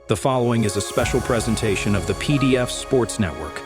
The following is a special presentation of the PDF Sports Network.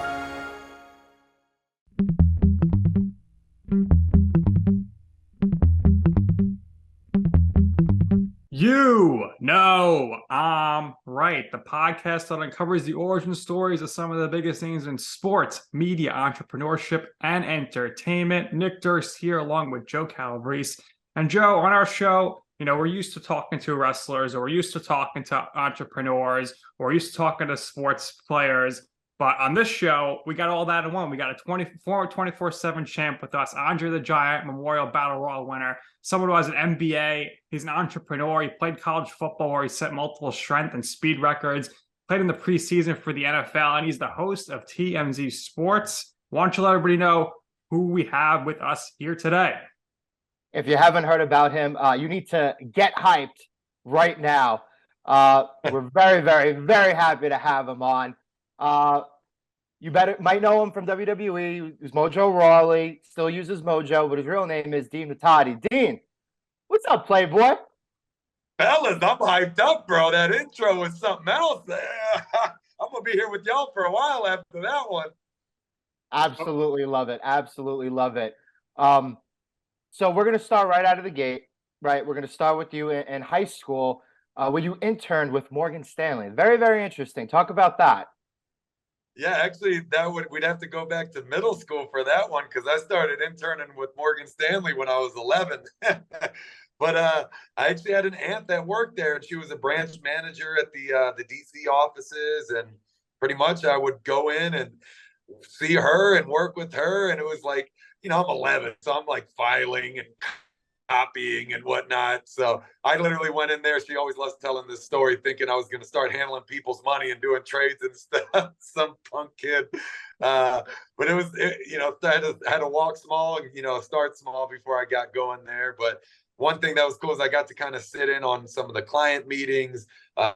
You know, I'm right. The podcast that uncovers the origin stories of some of the biggest names in sports, media, entrepreneurship, and entertainment. Nick Durst here, along with Joe Calabrese. And Joe, on our show, we're used to talking to wrestlers, or we're used to talking to entrepreneurs, or we're used to talking to sports players. But on this show, we got all that in one. We got a 24/7 champ with us, Andre the Giant, Memorial Battle Royal winner, someone who has an MBA. He's an entrepreneur. He played college football where he set multiple strength and speed records, played in the preseason for the NFL, and he's the host of TMZ Sports. Why don't you let everybody know who we have with us here today? If you haven't heard about him, you need to get hyped right now. We're very, very, very happy to have him on. You might know him from WWE. He's Mojo Rawley, still uses Mojo, but his real name is Dean Muhtadi. Dean, what's up, Playboy? Fellas, I'm hyped up, bro. That intro was something else. I'm going to be here with y'all for a while after that one. Absolutely love it. Absolutely love it. So we're going to start right out of the gate, right? We're going to start with you in high school where you interned with Morgan Stanley. Very, very interesting. Talk about that. Yeah, actually, we'd have to go back to middle school for that one because I started interning with Morgan Stanley when I was 11. But I actually had an aunt that worked there, and she was a branch manager at the DC offices. And pretty much I would go in and see her and work with her. And it was like, I'm 11, so I'm like filing and copying and whatnot. So I literally went in there. She always loves telling this story, thinking I was going to start handling people's money and doing trades and stuff. Some punk kid. But it was, I had to walk small and, start small before I got going there. But one thing that was cool is I got to kind of sit in on some of the client meetings, some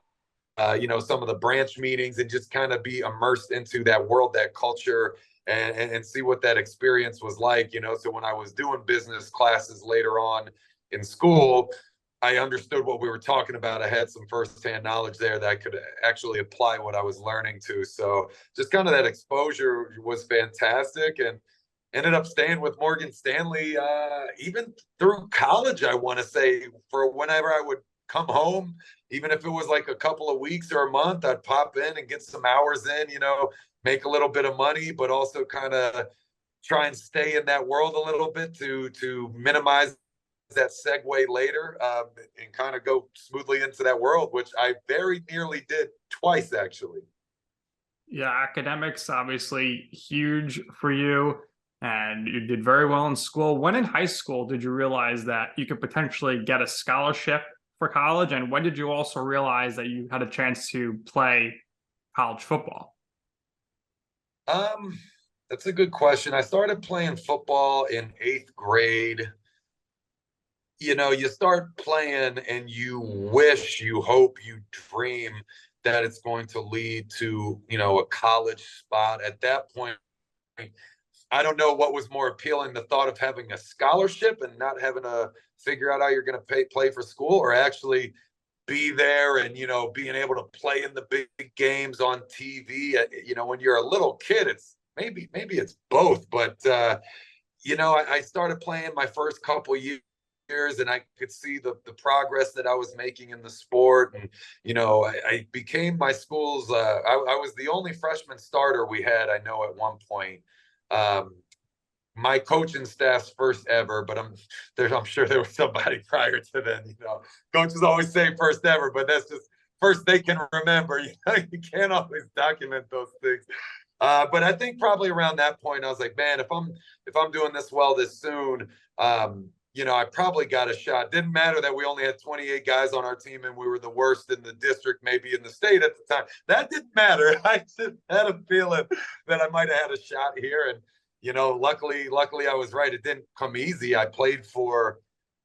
of the branch meetings, and just kind of be immersed into that world, that culture, and see what that experience was like, So when I was doing business classes later on in school, I understood what we were talking about. I had some firsthand knowledge there that I could actually apply what I was learning to. So just kind of that exposure was fantastic, and ended up staying with Morgan Stanley even through college, I want to say, for whenever I would come home, even if it was like a couple of weeks or a month, I'd pop in and get some hours in, make a little bit of money, but also kind of try and stay in that world a little bit to minimize that segue later and kind of go smoothly into that world, which I very nearly did twice, actually. Yeah, academics, obviously huge for you, and you did very well in school. When in high school did you realize that you could potentially get a scholarship for college? And when did you also realize that you had a chance to play college football? That's a good question. I started playing football in 8th grade. You start playing and you wish, you hope, you dream that it's going to lead to, a college spot. At that point, I don't know what was more appealing, the thought of having a scholarship and not having to figure out how you're going to play for school, or actually be there and, being able to play in the big games on TV. When you're a little kid, it's maybe it's both. But, I started playing my first couple years, and I could see the progress that I was making in the sport. And, I became my school's, I was the only freshman starter we had, I know, at one point. My coaching staff's first ever, but I'm sure there was somebody prior to then. Coaches always say first ever, but that's just first they can remember. You can't always document those things. But I think probably around that point, I was like, man, if I'm doing this well this soon, I probably got a shot. Didn't matter that we only had 28 guys on our team and we were the worst in the district, maybe in the state at the time. That didn't matter. I just had a feeling that I might have had a shot here. And, luckily I was right. It didn't come easy. I played for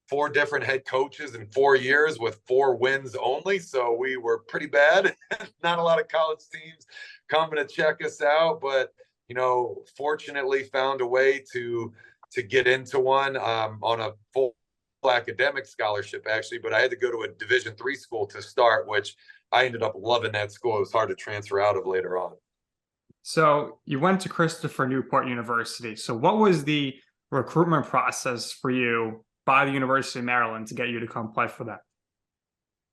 4 different head coaches in 4 years with 4 wins only. So we were pretty bad. Not a lot of college teams coming to check us out, but, fortunately found a way to get into one on a full academic scholarship, actually. But I had to go to a Division III school to start, which I ended up loving that school. It was hard to transfer out of later on. So you went to Christopher Newport University. So what was the recruitment process for you by the University of Maryland to get you to come play for them?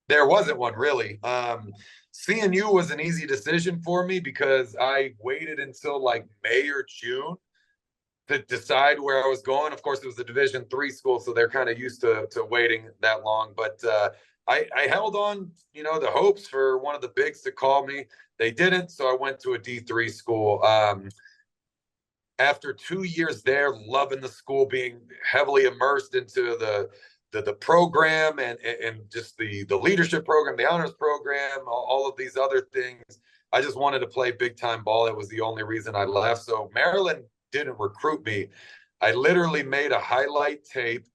There wasn't one really. CNU was an easy decision for me because I waited until like May or June to decide where I was going. Of course, it was a Division III school, so they're kind of used to waiting that long. But I held on, the hopes for one of the bigs to call me. They didn't, so I went to a D3 school. After 2 years there, loving the school, being heavily immersed into the program and just the leadership program, the honors program, all of these other things. I just wanted to play big time ball. That was the only reason I left. So Maryland didn't recruit me. I literally made a highlight tape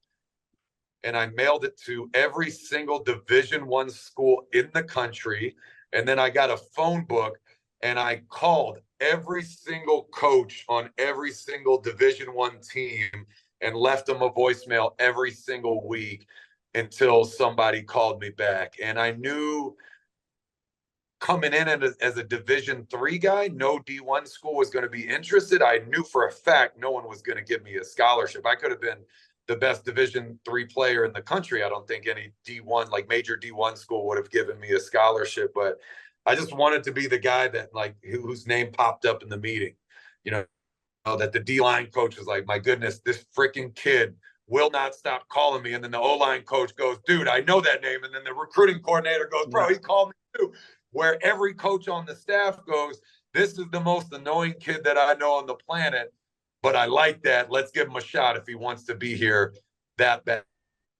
and I mailed it to every single Division I school in the country. And then I got a phone book and I called every single coach on every single Division I team and left them a voicemail every single week until somebody called me back. And I knew coming in as a Division III guy, no D1 school was going to be interested. I knew for a fact no one was going to give me a scholarship. I could have been the best Division III player in the country. I don't think any D1, like major D1 school, would have given me a scholarship. But I just wanted to be the guy that whose name popped up in the meeting, that the D-line coach was like, my goodness, this freaking kid will not stop calling me. And then the O-line coach goes, dude, I know that name. And then the recruiting coordinator goes, bro, he called me too. Where every coach on the staff goes, this is the most annoying kid that I know on the planet, but I like that. Let's give him a shot if he wants to be here that bad.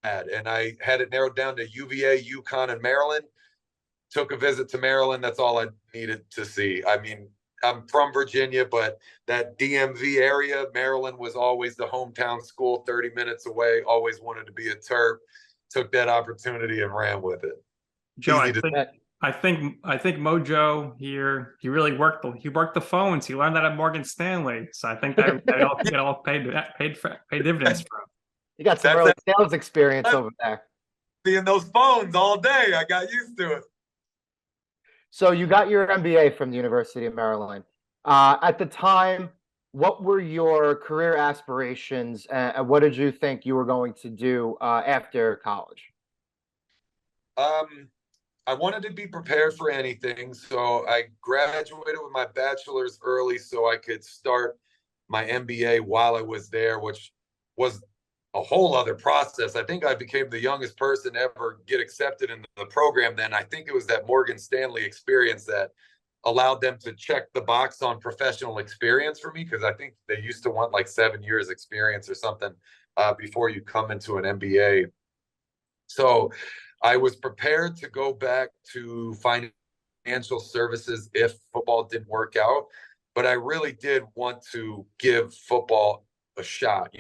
And I had it narrowed down to UVA, UConn, and Maryland. Took a visit to Maryland. That's all I needed to see. I mean, I'm from Virginia, but that DMV area, Maryland was always the hometown school, 30 minutes away, always wanted to be a Terp. Took that opportunity and ran with it. Joe, I think Mojo here, he really worked the phones. He learned that at Morgan Stanley. So I think that all paid dividends for him. You got some early sales experience over there. Seeing those phones all day, I got used to it. So you got your MBA from the University of Maryland. At the time, what were your career aspirations, and what did you think you were going to do after college? I wanted to be prepared for anything, so I graduated with my bachelor's early so I could start my MBA while I was there, which was a whole other process. I think I became the youngest person to ever get accepted into the program then. I think it was that Morgan Stanley experience that allowed them to check the box on professional experience for me, because I think they used to want like 7 years experience or something before you come into an MBA. So I was prepared to go back to financial services if football didn't work out, but I really did want to give football a shot.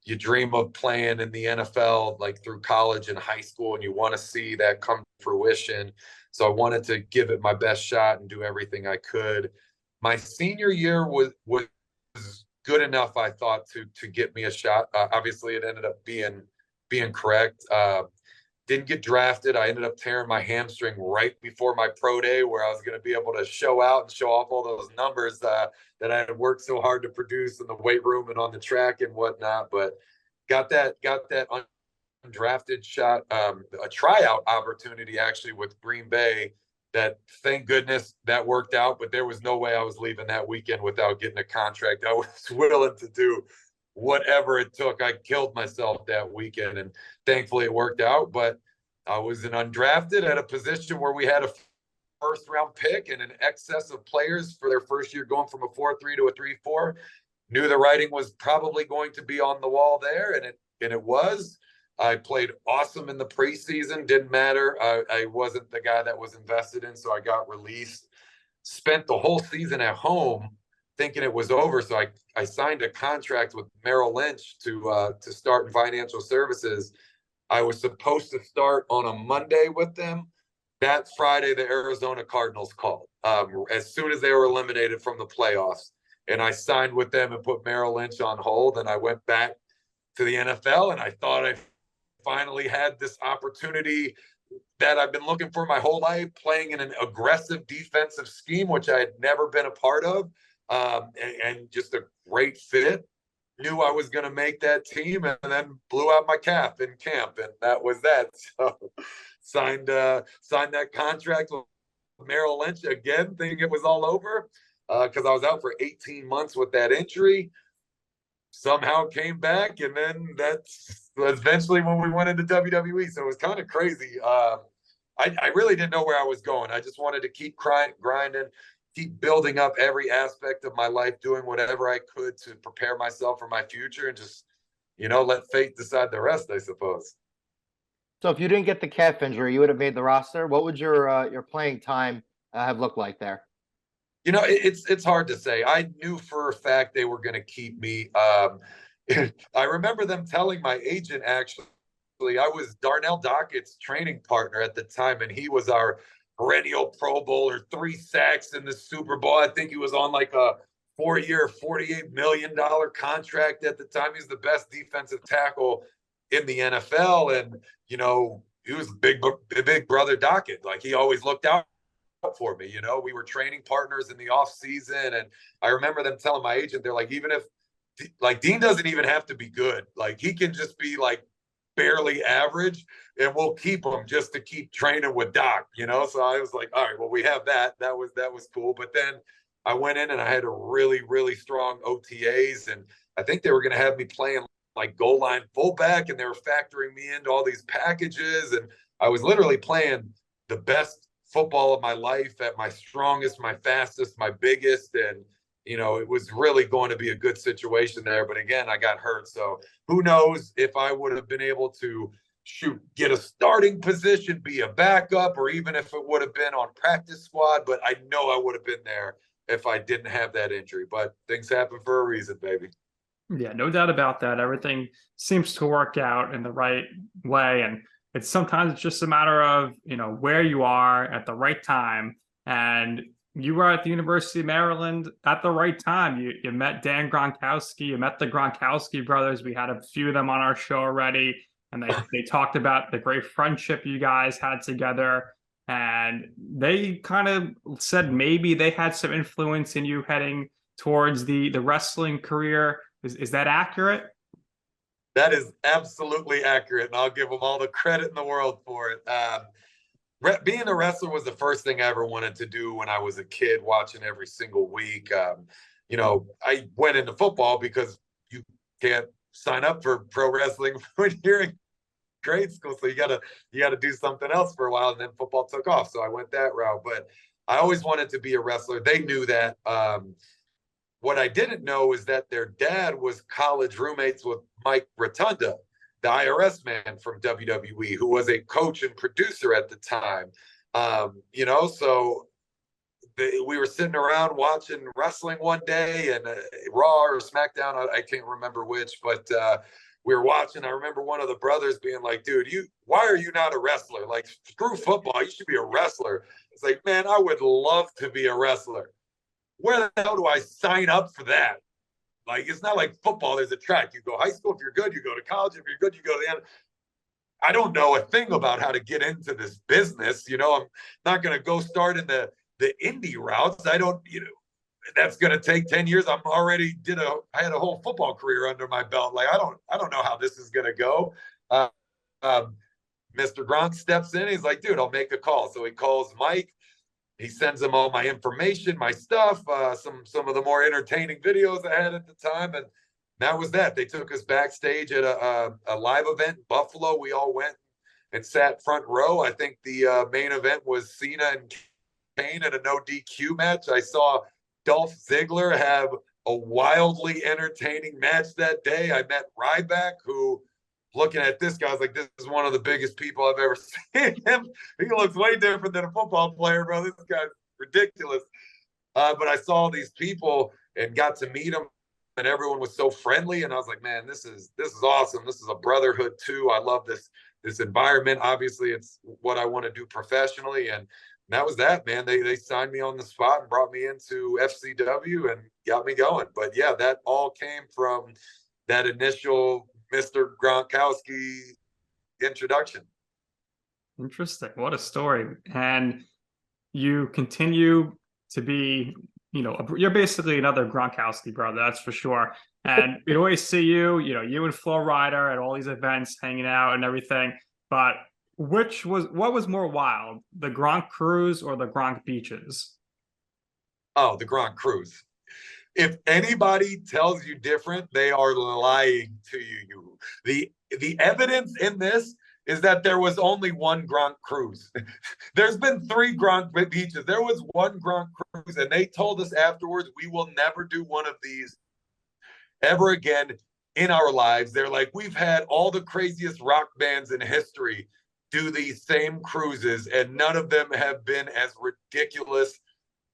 You dream of playing in the NFL like through college and high school, and you want to see that come to fruition. So I wanted to give it my best shot and do everything I could. My senior year was good enough, I thought, to get me a shot. Obviously, it ended up being correct. Didn't get drafted. I ended up tearing my hamstring right before my pro day, where I was going to be able to show out and show off all those numbers that I had worked so hard to produce in the weight room and on the track and whatnot. But got that undrafted shot, a tryout opportunity actually with Green Bay. That, thank goodness, that worked out. But there was no way I was leaving that weekend without getting a contract. I was willing to do whatever it took. I killed myself that weekend, and thankfully it worked out. But I was an undrafted at a position where we had a first round pick and an excess of players for their first year, going from a 4-3 to a 3-4. Knew the writing was probably going to be on the wall there, and it was. I played awesome in the preseason. Didn't matter. I wasn't the guy that was invested in, so I got released. Spent the whole season at home thinking it was over. So I signed a contract with Merrill Lynch to start in financial services. I was supposed to start on a Monday with them. That Friday, the Arizona Cardinals called as soon as they were eliminated from the playoffs. And I signed with them and put Merrill Lynch on hold. And I went back to the NFL, and I thought I finally had this opportunity that I've been looking for my whole life, playing in an aggressive defensive scheme, which I had never been a part of, and just a great fit. Knew I was going to make that team, and then blew out my calf in camp, and that was that. So signed that contract with Merrill Lynch again, thinking it was all over, because I was out for 18 months with that injury. Somehow came back, and then that's eventually when we went into WWE. So it was kind of crazy. I really didn't know where I was going. I just wanted to keep grinding, keep building up every aspect of my life, doing whatever I could to prepare myself for my future, and just, let fate decide the rest, I suppose. So if you didn't get the calf injury, you would have made the roster. What would your playing time have looked like there? It's hard to say. I knew for a fact they were going to keep me. I remember them telling my agent, actually, I was Darnell Dockett's training partner at the time, and he was our perennial Pro Bowler, 3 sacks in the Super Bowl. I think he was on like a 4-year, $48 million contract at the time. He's the best defensive tackle in the NFL. And, he was big brother Dockett. Like, he always looked out for me. We were training partners in the off season. And I remember them telling my agent, they're like, even if like Dean doesn't even have to be good, like he can just be like barely average, and we'll keep him just to keep training with Doc, So I was like, all right, well, we have that. That was cool. But then I went in and I had a really, really strong OTAs, and I think they were going to have me playing like goal line fullback, and they were factoring me into all these packages. And I was literally playing the best football of my life at my strongest, my fastest, my biggest. And, it was really going to be a good situation there. But again, I got hurt. So who knows if I would have been able to get a starting position, be a backup, or even if it would have been on practice squad. But I know I would have been there if I didn't have that injury. But things happen for a reason, baby. Yeah, no doubt about that. Everything seems to work out in the right way. And sometimes it's just a matter of, where you are at the right time. And you were at the University of Maryland at the right time. You met Dan Gronkowski, you met the Gronkowski brothers. We had a few of them on our show already. And they talked about the great friendship you guys had together. And they kind of said maybe they had some influence in you heading towards the wrestling career. Is that accurate? That is absolutely accurate, and I'll give them all the credit in the world for it. Being a wrestler was the first thing I ever wanted to do when I was a kid, watching every single week. I went into football because you can't sign up for pro wrestling when you're in grade school, so you gotta do something else for a while, and then football took off, so I went that route. But I always wanted to be a wrestler. They knew that. What I didn't know is that their dad was college roommates with Mike Rotunda, the IRS man from WWE, who was a coach and producer at the time. So we were sitting around watching wrestling one day, and Raw or SmackDown, I can't remember which, but we were watching. I remember one of the brothers being like, dude, why are you not a wrestler? Like, screw football, you should be a wrestler. It's like, man, I would love to be a wrestler. Where the hell do I sign up for that? Like, it's not like football. There's a track. You go high school. If you're good, you go to college. If you're good, you go to the end. I don't know a thing about how to get into this business. I'm not going to go start in the indie routes. I don't, that's going to take 10 years. I had a whole football career under my belt. Like, I don't know how this is going to go. Mr. Gronk steps in. He's like, dude, I'll make a call. So he calls Mike. He sends him all my information, my stuff, some of the more entertaining videos I had at the time. And that was that. They took us backstage at a live event in Buffalo. We all went and sat front row. I think the main event was Cena and Kane in a no DQ match. I saw Dolph Ziggler have a wildly entertaining match that day. I met Ryback, who, looking at this guy, I was like, this is one of the biggest people I've ever seen him. He looks way different than a football player, bro. This guy's ridiculous. But I saw these people and got to meet them, and everyone was so friendly. And I was like, man, this is awesome. This is a brotherhood too. I love this environment. Obviously, it's what I want to do professionally. And that was that, man. They signed me on the spot and brought me into FCW and got me going. But yeah, that all came from that initial Mr. Gronkowski introduction. Interesting. What a story. And you continue to be, you're basically another Gronkowski brother, that's for sure. And we'd always see you, you and Flo Rida at all these events, hanging out and everything. But what was more wild, the Gronk cruise or the Gronk beaches? Oh, the Gronk cruise. If anybody tells you different, they are lying to you. The evidence in this is that there was only one Gronk cruise. There's been 3 Gronk beaches. There was one Gronk cruise, and they told us afterwards, we will never do one of these ever again in our lives. They're like, we've had all the craziest rock bands in history do these same cruises, and none of them have been as ridiculous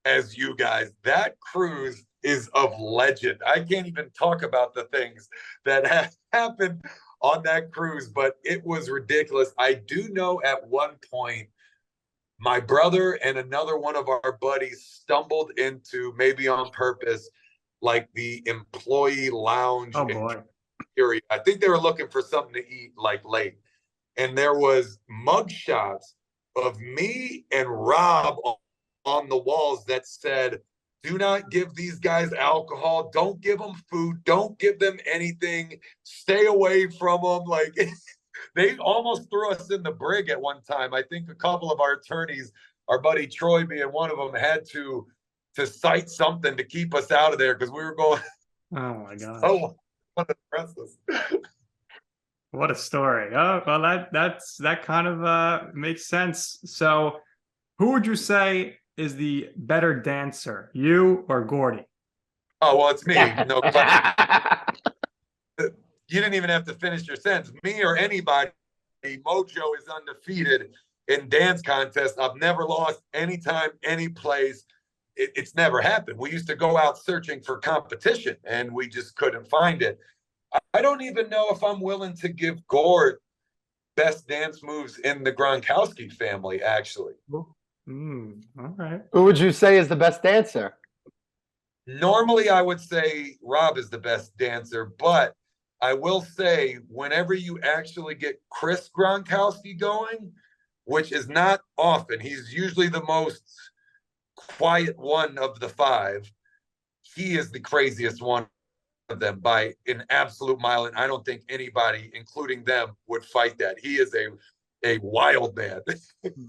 as you guys. That cruise is of legend. I can't even talk about the things that have happened on that cruise, but it was ridiculous. I do know at one point, my brother and another one of our buddies stumbled into, maybe on purpose, like the employee lounge area. I think they were looking for something to eat like late. And there was mug shots of me and Rob on the walls that said, do not give these guys alcohol. Don't give them food. Don't give them anything. Stay away from them. Like, they almost threw us in the brig at one time. I think a couple of our attorneys, our buddy Troy being one of them, had to cite something to keep us out of there because we were going. Oh my gosh. Oh, what the rest us. What a story. Oh, well, that kind of makes sense. So who would you say is the better dancer, you or Gordie? Oh, well, it's me. No question. You didn't even have to finish your sentence. Me or anybody. Mojo is undefeated in dance contests. I've never lost anytime, any place. It's never happened. We used to go out searching for competition, and we just couldn't find it. I don't even know if I'm willing to give Gord best dance moves in the Gronkowski family, actually. All right. Who would you say is the best dancer? Normally, I would say Rob is the best dancer, but I will say whenever you actually get Chris Gronkowski going, which is not often, he's usually the most quiet one of the 5. He is the craziest one of them by an absolute mile, and I don't think anybody, including them, would fight that. He is a wild man.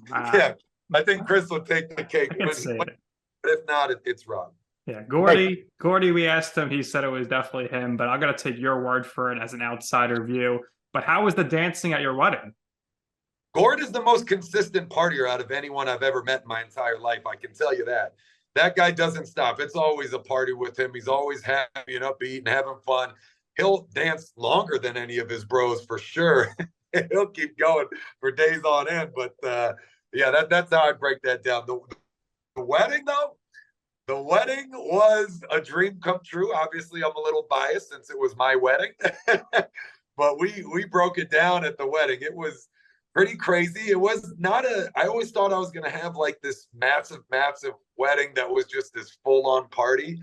Yeah, I think Chris will take the cake. But if not, it's Rob. Yeah, Gordie, we asked him. He said it was definitely him, but I'm going to take your word for it as an outsider view. But how was the dancing at your wedding? Gord is the most consistent partier out of anyone I've ever met in my entire life. I can tell you that. That guy doesn't stop. It's always a party with him. He's always happy and upbeat and having fun. He'll dance longer than any of his bros for sure. He'll keep going for days on end. But yeah, that's how I break that down. The wedding, though, the wedding was a dream come true. Obviously, I'm a little biased since it was my wedding. But we broke it down at the wedding. It was pretty crazy. It was not I always thought I was going to have like this massive wedding that was just this full-on party.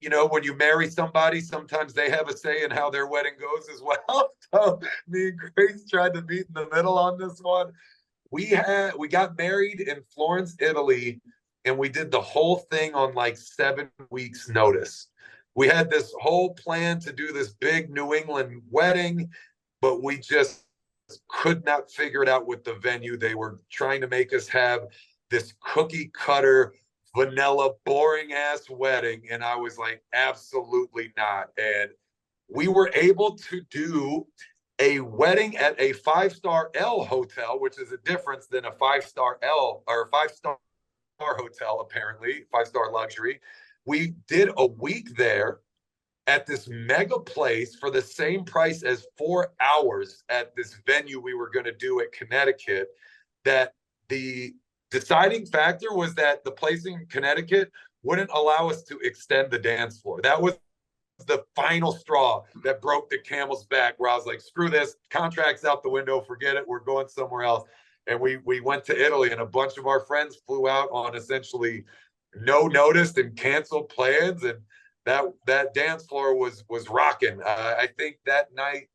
You know, when you marry somebody, sometimes they have a say in how their wedding goes as well. So me and Grace tried to meet in the middle on this one. We got married in Florence, Italy, and we did the whole thing on like 7 weeks notice. We had this whole plan to do this big New England wedding, but we just could not figure it out with the venue. They were trying to make us have this cookie cutter, vanilla, boring ass wedding. And I was like, absolutely not. And we were able to do a wedding at a 5-star L hotel, which is a difference than a 5-star L or a 5-star hotel, apparently, 5-star luxury. We did a week there at this mega place for the same price as 4 hours at this venue we were going to do at Connecticut. That the deciding factor was that the place in Connecticut wouldn't allow us to extend the dance floor. That was the final straw that broke the camel's back, where I was like, screw this, contract's out the window, forget it, we're going somewhere else. And we went to Italy, and a bunch of our friends flew out on essentially no notice and canceled plans, and that dance floor was rocking. I think that night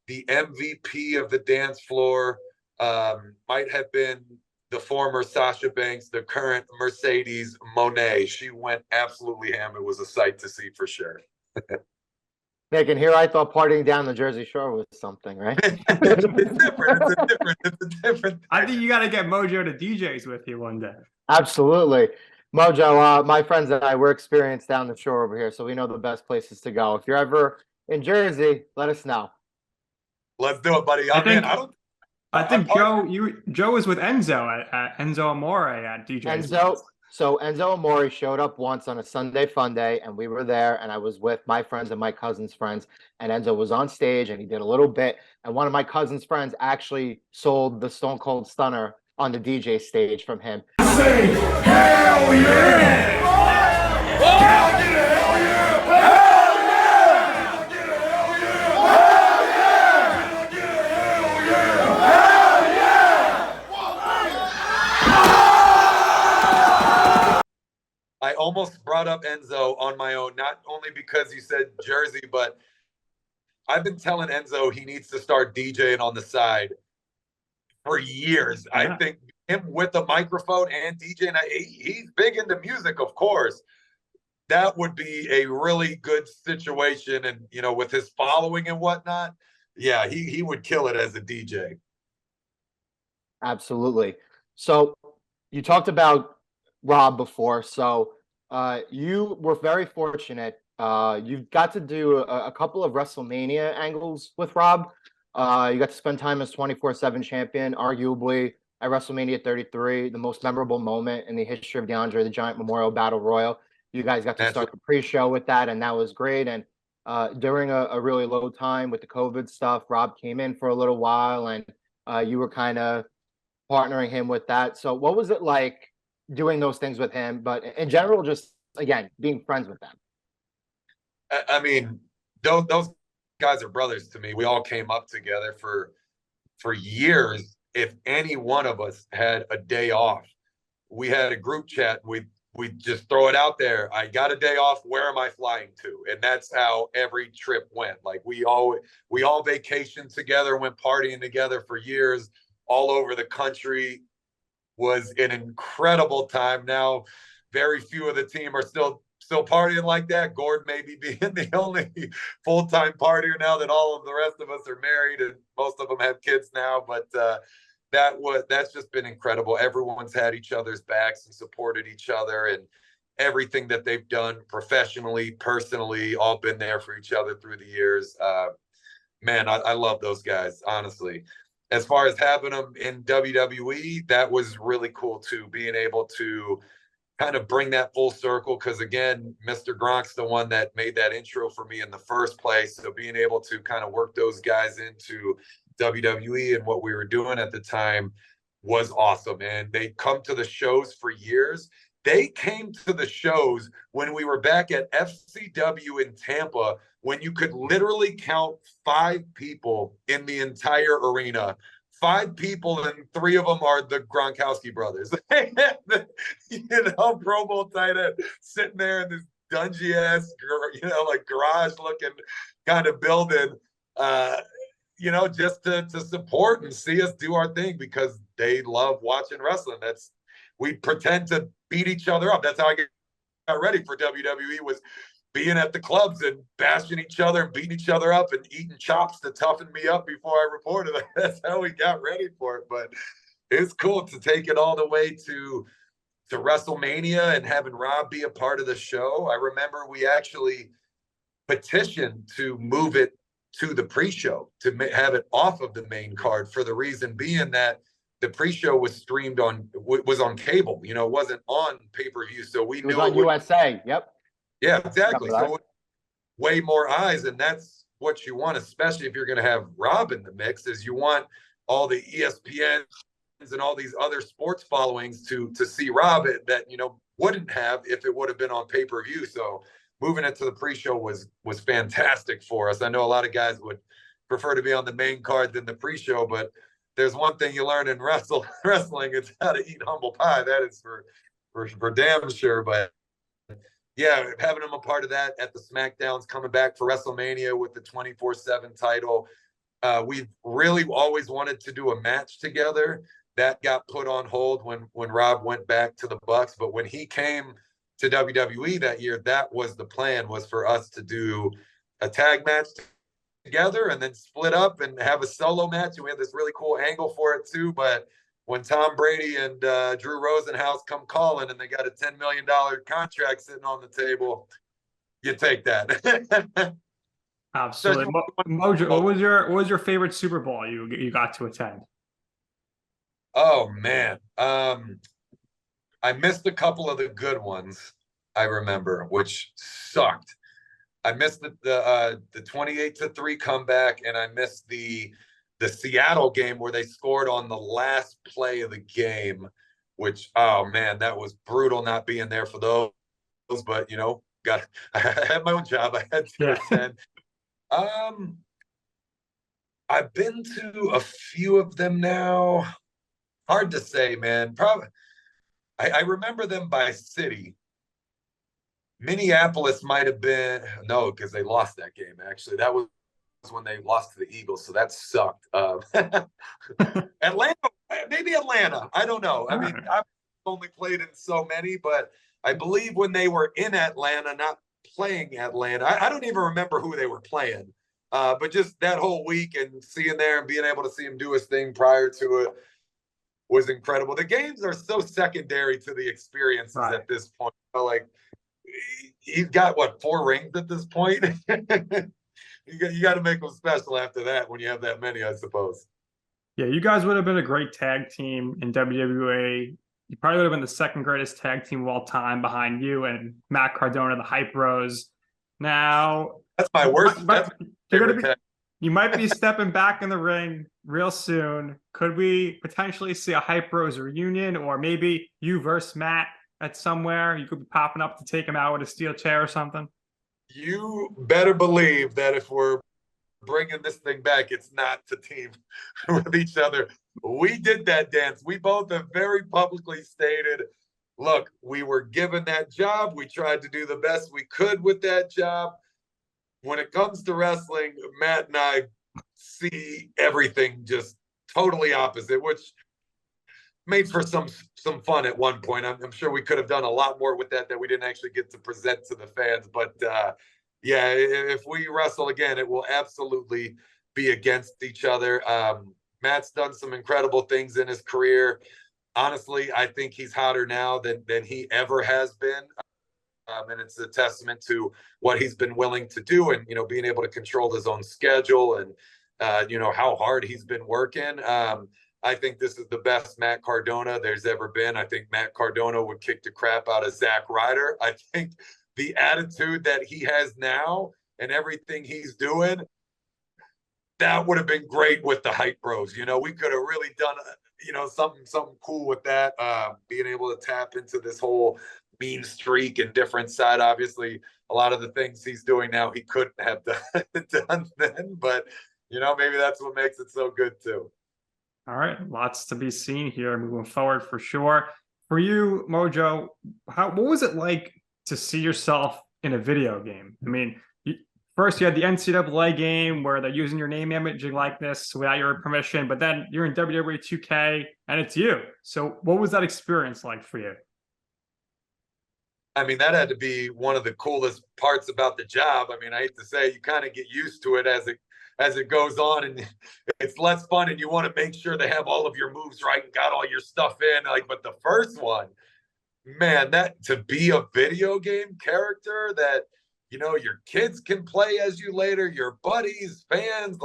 the MVP of the dance floor might have been the former Sasha Banks, the current Mercedes Monet. She went absolutely ham. It was a sight to see for sure. Nick, and here I thought partying down the Jersey Shore was something, right? It's different. It's a different thing. I think you got to get Mojo to DJs with you one day. Absolutely. Mojo, my friends and I, we're experienced down the shore over here, so we know the best places to go. If you're ever in Jersey, let us know. Let's do it, buddy. I think Joe was with Enzo at Enzo Amore at DJs. Enzo Amore showed up once on a Sunday fun day, and we were there, and I was with my friends and my cousin's friends, and Enzo was on stage, and he did a little bit, and one of my cousin's friends actually sold the Stone Cold Stunner on the DJ stage from him. Say, hell yeah! Hell yeah! I almost brought up Enzo on my own, not only because you said Jersey, but I've been telling Enzo he needs to start DJing on the side for years. Yeah. I think him with a microphone and DJing, he's big into music, of course. That would be a really good situation. And, you know, with his following and whatnot, yeah, he would kill it as a DJ. Absolutely. So you talked about Rob before. So you were very fortunate. You got to do a couple of WrestleMania angles with Rob. You got to spend time as 24/7 champion, arguably at WrestleMania 33, the most memorable moment in the history of the Andre the Giant Memorial Battle Royal. You guys got to start the pre-show with that, and that was great. And during a really low time with the COVID stuff, Rob came in for a little while, and you were kind of partnering him with that. So what was it like doing those things with him, but in general, just, again, being friends with them? I mean, those guys are brothers to me. We all came up together for years. If any one of us had a day off, we had a group chat. We just throw it out there. I got a day off. Where am I flying to? And that's how every trip went. Like we all vacationed together, went partying together for years all over the country. Was an incredible time. Now, very few of the team are still partying like that. Gordie maybe being the only full-time partier now that all of the rest of us are married and most of them have kids now. But that's just been incredible. Everyone's had each other's backs and supported each other, and everything that they've done professionally, personally, all been there for each other through the years. Man, I love those guys, honestly. As far as having them in WWE, that was really cool too, being able to kind of bring that full circle. Because again, Mr. Gronk's the one that made that intro for me in the first place. So being able to kind of work those guys into WWE and what we were doing at the time was awesome. And they come to the shows for years. They came to the shows when we were back at FCW in Tampa, when you could literally count 5 people in the entire arena. 5 people, and 3 of them are the Gronkowski brothers. Pro Bowl tight end sitting there in this dungy-ass, like garage-looking kind of building, just to support and see us do our thing because they love watching wrestling. We pretend to beat each other up. That's how I got ready for WWE, was being at the clubs and bashing each other and beating each other up and eating chops to toughen me up before I reported. That's how we got ready for it. But it's cool to take it all the way to WrestleMania and having Rob be a part of the show. I remember we actually petitioned to move it to the pre-show, to have it off of the main card, for the reason being that the pre-show was was on cable. It wasn't on pay-per-view. So we knew it was on USA. Yep. Yeah, exactly. So way more eyes, and that's what you want, especially if you're going to have Rob in the mix, is you want all the ESPNs and all these other sports followings to see Rob that, wouldn't have if it would have been on pay-per-view. So moving it to the pre-show was fantastic for us. I know a lot of guys would prefer to be on the main card than the pre-show, but there's one thing you learn in wrestling, it's how to eat humble pie. That is for damn sure. But yeah, having him a part of that at the SmackDowns, coming back for WrestleMania with the 24/7 title, We've really always wanted to do a match together. That got put on hold when Rob went back to the Bucks. But when he came to WWE that year, that was the plan, was for us to do a tag match together and then split up and have a solo match. And we had this really cool angle for it too. But when Tom Brady and Drew Rosenhaus come calling and they got a $10 million contract sitting on the table, you take that. Absolutely. Mojo, what was your favorite Super Bowl you got to attend? Oh man. I missed a couple of the good ones, I remember, which sucked. I missed the 28-3 comeback, and I missed the Seattle game where they scored on the last play of the game, which, oh man, that was brutal not being there for those. But I had my own job. I had to attend. I've been to a few of them now. Hard to say, man. Probably I remember them by city. Minneapolis might have been because they lost that game. Actually, that was when they lost to the Eagles, so that sucked. Atlanta, maybe Atlanta. I don't know. I mean, I've only played in so many, but I believe when they were in Atlanta, not playing Atlanta, I don't even remember who they were playing. But just that whole week and seeing there and being able to see him do his thing prior to it was incredible. The games are so secondary to the experiences at this point. Like, he's got 4 rings at this point. You got to make them special after that when you have that many, I suppose. Yeah, you guys would have been a great tag team in WWE. You probably would have been the second greatest tag team of all time behind you and Matt Cardona, the Hype Bros. Now, that's my worst. You might be stepping back in the ring real soon. Could we potentially see a Hype Bros reunion, or maybe you versus Matt at somewhere? You could be popping up to take him out with a steel chair or something. You better believe that if we're bringing this thing back, it's not to team with each other. We did that dance. We both have very publicly stated, look, we were given that job. We tried to do the best we could with that job. When it comes to wrestling, Matt and I see everything just totally opposite, which made for some fun at one point. I'm sure we could have done a lot more with that we didn't actually get to present to the fans. But yeah, if we wrestle again, it will absolutely be against each other. Matt's done some incredible things in his career. Honestly, I think he's hotter now than he ever has been. And it's a testament to what he's been willing to do and, being able to control his own schedule and, how hard he's been working. I think this is the best Matt Cardona there's ever been. I think Matt Cardona would kick the crap out of Zack Ryder. I think the attitude that he has now and everything he's doing, that would have been great with the Hype Bros. We could have really done, something cool with that. Being able to tap into this whole mean streak and different side. Obviously, a lot of the things he's doing now, he couldn't have done then, but maybe that's what makes it so good too. All right, lots to be seen here moving forward for sure. For you, Mojo, what was it like to see yourself in a video game? I mean, first you had the NCAA game where they're using your name, image, and likeness without your permission, but then you're in WWE 2K and it's you. So what was that experience like for you? I mean, that had to be one of the coolest parts about the job. I mean, I hate to say, you kind of get used to it as it goes on, and it's less fun, and you want to make sure they have all of your moves right and got all your stuff in. But the first one, man, that to be a video game character that your kids can play as you later, your buddies, fans,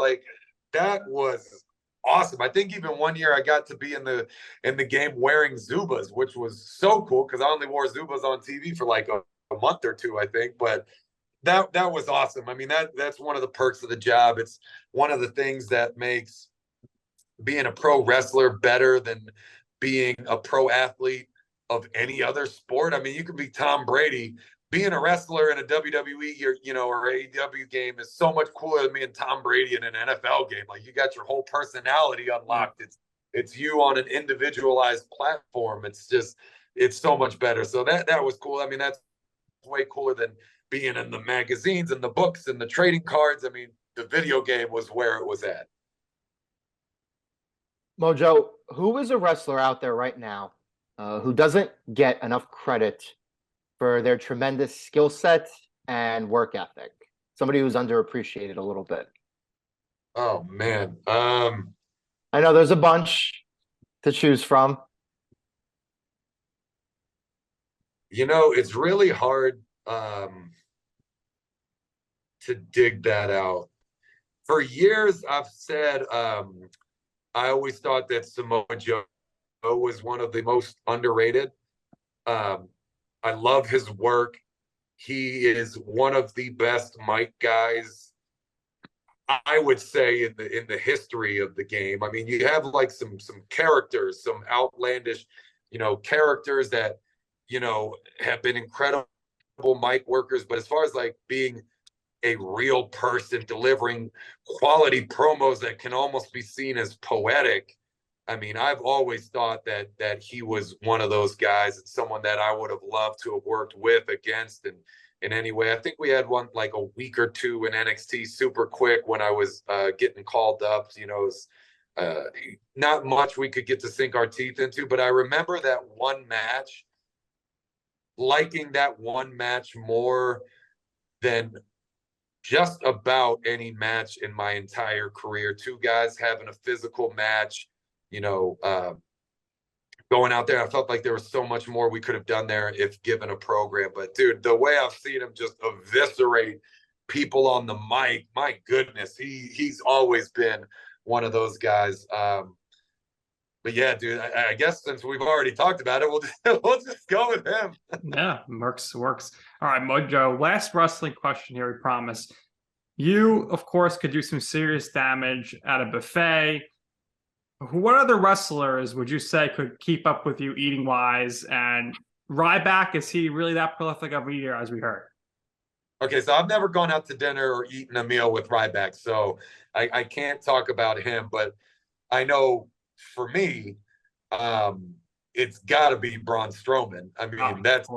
that was awesome. I think even one year I got to be in the game wearing Zubas, which was so cool because I only wore Zubas on TV for a month or two, I think. But that was awesome. I mean, that's one of the perks of the job. It's one of the things that makes being a pro wrestler better than being a pro athlete of any other sport. I mean, you could be Tom Brady. Being a wrestler in a WWE or AEW game is so much cooler than being Tom Brady in an NFL game. You got your whole personality unlocked. It's you on an individualized platform. It's so much better. So that was cool. I mean, that's way cooler than being in the magazines and the books and the trading cards. I mean, the video game was where it was at. Mojo, who is a wrestler out there right now who doesn't get enough credit for their tremendous skill set and work ethic? Somebody who's underappreciated a little bit. Oh man. I know there's a bunch to choose from. It's really hard to dig that out. For years, I've said I always thought that Samoa Joe was one of the most underrated. I love his work. He is one of the best mic guys, I would say, in the history of the game. I mean, you have like some characters, some outlandish, characters that have been incredible mic workers. But as far as like being a real person delivering quality promos that can almost be seen as poetic, I mean, I've always thought that he was one of those guys and someone that I would have loved to have worked with, against, and in any way. I think we had one like a week or two in NXT super quick when I was getting called up. It was not much we could get to sink our teeth into, but I remember that one match, liking that one match more than just about any match in my entire career. Two guys having a physical match, going out there. I felt like there was so much more we could have done there if given a program. But dude, the way I've seen him just eviscerate people on the mic, my goodness, he's always been one of those guys. But yeah, dude, I guess since we've already talked about it, we'll just go with him. Yeah, works. All right, Mojo, last wrestling question here, we promise. You, of course, could do some serious damage at a buffet. What other wrestlers would you say could keep up with you eating-wise? And Ryback, is he really that prolific of a eater, as we heard? Okay, so I've never gone out to dinner or eaten a meal with Ryback, so I can't talk about him. But I know for me, it's got to be Braun Strowman. I mean, that's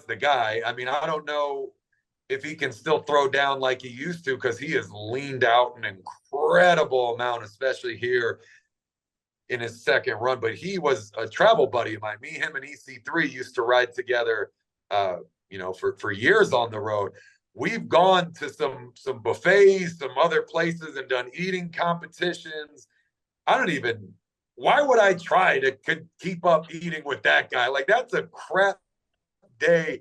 the guy. I mean, I don't know if he can still throw down like he used to, because he has leaned out an incredible amount, especially here in his second run. But he was a travel buddy of mine. Me, him, and EC3 used to ride together, for years on the road. We've gone to some buffets, some other places, and done eating competitions. Why would I try to keep up eating with that guy? Like, that's a crap day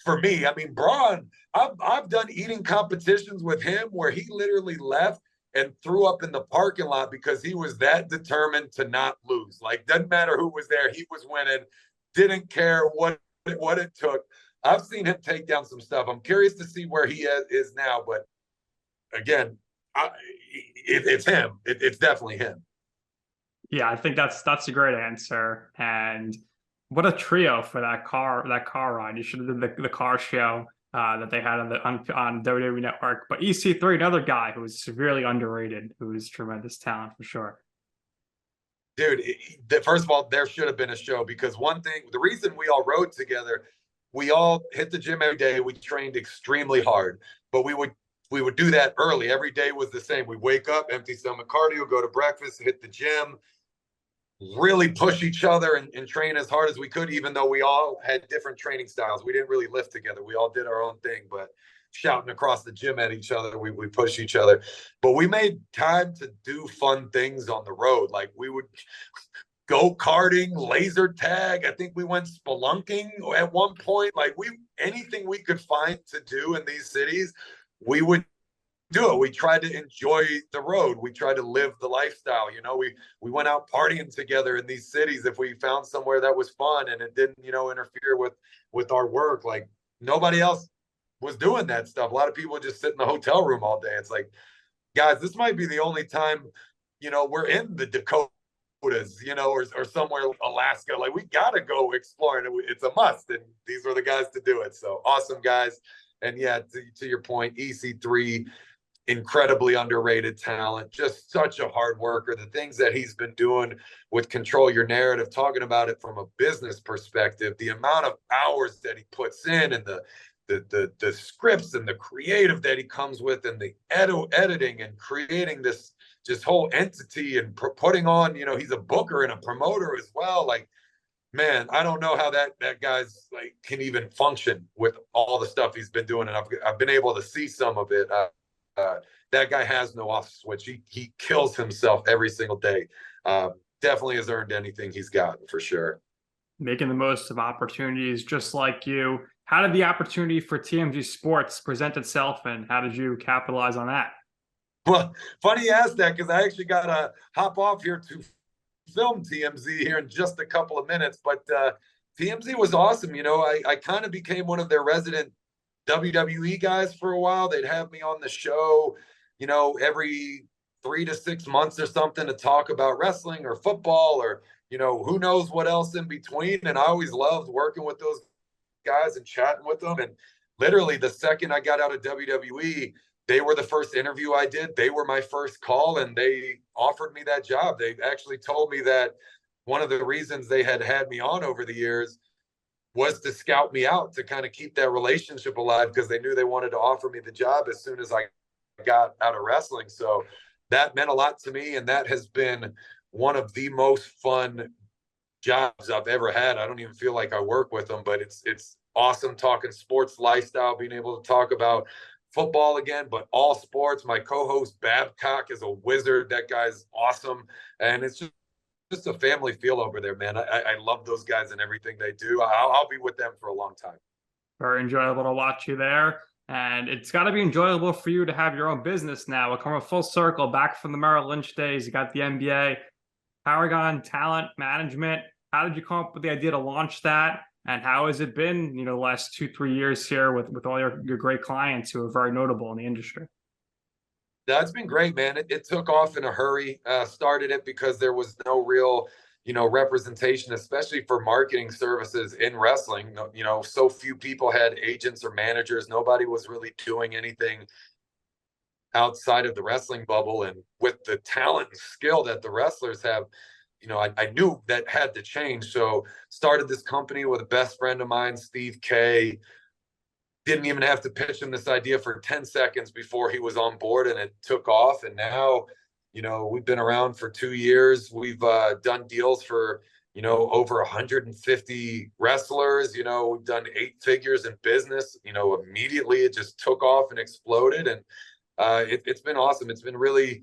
for me. I mean, Braun, I've done eating competitions with him where he literally left and threw up in the parking lot because he was that determined to not lose. Like, doesn't matter who was there, he was winning, didn't care what it took. I've seen him take down some stuff. I'm curious to see where he is now, but again, it's him. It's definitely him. Yeah, I think that's a great answer. And what a trio for that car ride. You should have did the car show that they had on WWE Network. But EC3, another guy who was severely underrated, who is tremendous talent for sure. Dude, first of all, there should have been a show, because the reason we all rode together, we all hit the gym every day. We trained extremely hard, but we would do that early. Every day was the same. We wake up, empty stomach cardio, go to breakfast, hit the gym, really push each other and train as hard as we could, even though we all had different training styles. We didn't really lift together. We all did our own thing, but shouting across the gym at each other, we push each other. But we made time to do fun things on the road. Like, we would go karting, laser tag. I think we went spelunking at one point. Like, anything we could find to do in these cities, we would do it. We tried to enjoy the road. We tried to live the lifestyle. We went out partying together in these cities if we found somewhere that was fun and it didn't, interfere with our work. Like, nobody else was doing that stuff. A lot of people just sit in the hotel room all day. It's like, guys, this might be the only time, we're in the Dakotas, or somewhere, Alaska. Like, we got to go exploring. It's a must. And these are the guys to do it. So awesome guys. And yeah, to your point, EC3, incredibly underrated talent, just such a hard worker. The things that he's been doing with Control Your Narrative, talking about it from a business perspective, the amount of hours that he puts in, and the scripts and the creative that he comes with, and the editing and creating this this whole entity and putting on, he's a booker and a promoter as well. Like, man, I don't know how that guy's like can even function with all the stuff he's been doing, and I've been able to see some of it. That guy has no off switch. He kills himself every single day. Definitely has earned anything he's gotten for sure. Making the most of opportunities, just like you. How did the opportunity for TMZ Sports present itself, and how did you capitalize on that? Well, funny you asked that, because I actually got to hop off here to film TMZ here in just a couple of minutes. But TMZ was awesome. I kind of became one of their resident WWE guys for a while. They'd have me on the show, every 3 to 6 months or something to talk about wrestling or football or, who knows what else in between. And I always loved working with those guys and chatting with them. And literally the second I got out of WWE, they were the first interview I did. They were my first call, and they offered me that job. They actually told me that one of the reasons they had me on over the years was to scout me out, to kind of keep that relationship alive, because they knew they wanted to offer me the job as soon as I got out of wrestling. So that meant a lot to me, and that has been one of the most fun jobs I've ever had. I don't even feel like I work with them, but it's awesome talking sports lifestyle, being able to talk about football again, but all sports. My co-host Babcock is a wizard. That guy's awesome. And it's just a family feel over there, man. I love those guys and everything they do. I'll be with them for a long time. Very enjoyable to watch you there. And it's got to be enjoyable for you to have your own business now. We're coming full circle back from the Merrill Lynch days. You got the MBA, Paragon Talent Management. How did you come up with the idea to launch that? And how has it been, the last 2-3 years here with all your great clients who are very notable in the industry? That's been great, man. It took off in a hurry. Started it because there was no real, representation, especially for marketing services in wrestling. So few people had agents or managers. Nobody was really doing anything outside of the wrestling bubble. And with the talent and skill that the wrestlers have, I knew that had to change. So started this company with a best friend of mine, Steve K. Didn't even have to pitch him this idea for 10 seconds before he was on board, and it took off. And now, we've been around for 2 years. We've done deals for, over 150 wrestlers. We've done 8 figures in business. Immediately it just took off and exploded. And it's been awesome. It's been really,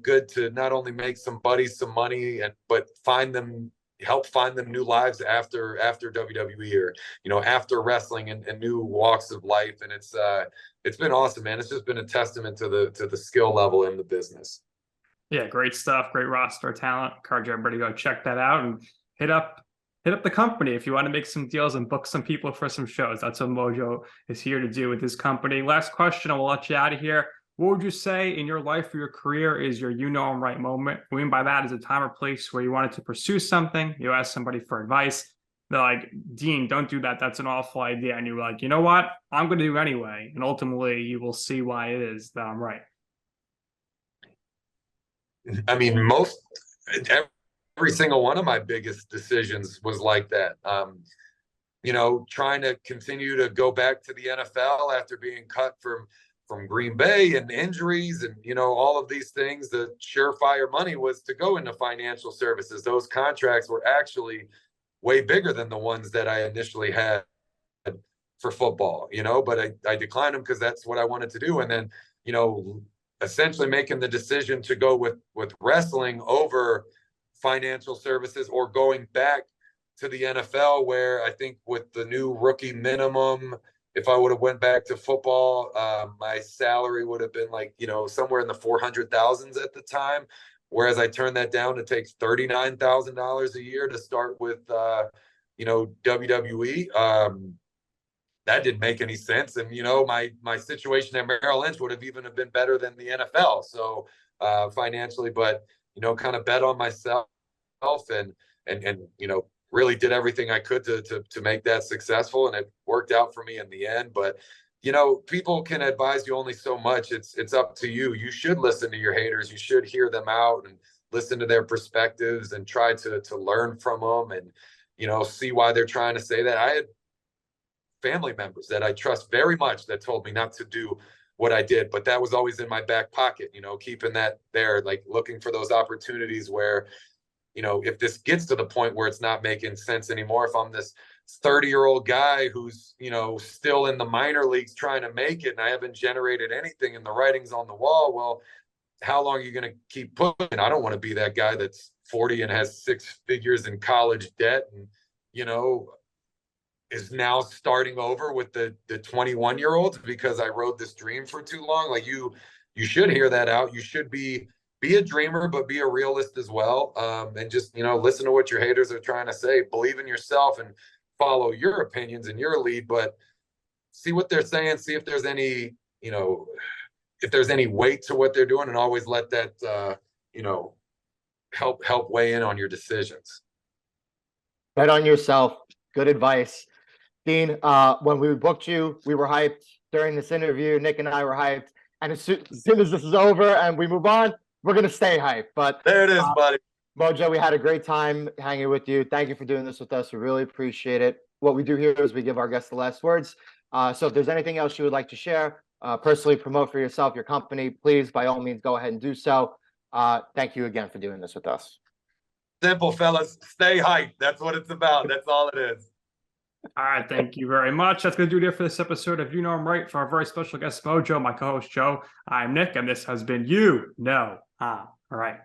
good to not only make some buddies some money, but help find them new lives after WWE, or after wrestling and new walks of life. And it's been awesome, man. It's just been a testament to the skill level in the business. Yeah, great stuff. Great roster of talent. Encourage everybody to go check that out and hit up the company if you want to make some deals and book some people for some shows. That's what Mojo is here to do with his company. Last question, I will let you out of here. What would you say in your life or your career is your I'm right moment? What I mean by that is a time or place where you wanted to pursue something, you ask somebody for advice. They're like, Dean, don't do that. That's an awful idea. And you're like, you know what? I'm going to do it anyway. And ultimately, you will see why it is that I'm right. I mean, every single one of my biggest decisions was like that. Trying to continue to go back to the NFL after being cut from Green Bay and injuries and, all of these things. The surefire money was to go into financial services. Those contracts were actually way bigger than the ones that I initially had for football, but I declined them because that's what I wanted to do. And then, essentially making the decision to go with wrestling over financial services, or going back to the NFL, where I think with the new rookie minimum, if I would have went back to football, my salary would have been like, somewhere in the 400,000s at the time. Whereas I turned that down to take $39,000 a year to start with, WWE. That didn't make any sense. And, my situation at Merrill Lynch would have even been better than the NFL. So financially, but, kind of bet on myself and really did everything I could to make that successful. And it worked out for me in the end. But, people can advise you only so much. It's up to you. You should listen to your haters. You should hear them out and listen to their perspectives and try to learn from them and, see why they're trying to say that. I had family members that I trust very much that told me not to do what I did, but that was always in my back pocket, keeping that there, like looking for those opportunities where, if this gets to the point where it's not making sense anymore, if I'm this 30-year-old guy who's, still in the minor leagues trying to make it and I haven't generated anything and the writing's on the wall, well, how long are you going to keep pushing? I don't want to be that guy that's 40 and has 6 figures in college debt and, is now starting over with the 21-year-olds because I rode this dream for too long. Like you should hear that out. You should be a dreamer, but be a realist as well. And just, listen to what your haters are trying to say, believe in yourself and follow your opinions and your lead, but see what they're saying, see if there's any, if there's any weight to what they're doing, and always let that, help weigh in on your decisions. Bet on yourself. Good advice. Dean, when we booked you, we were hyped during this interview. Nick and I were hyped. And as soon as this is over and we move on, we're going to stay hyped. But there it is, buddy. Mojo, we had a great time hanging with you. Thank you for doing this with us. We really appreciate it. What we do here is we give our guests the last words. So if there's anything else you would like to share, personally promote for yourself, your company, please, by all means, go ahead and do so. Thank you again for doing this with us. Simple, fellas. Stay hyped. That's what it's about. That's all it is. All right, thank you very much. That's going to do it here for this episode of You Know I'm Right. For our very special guest, Mojo, my co-host, Joe. I'm Nick, and this has been You Know I'm Right.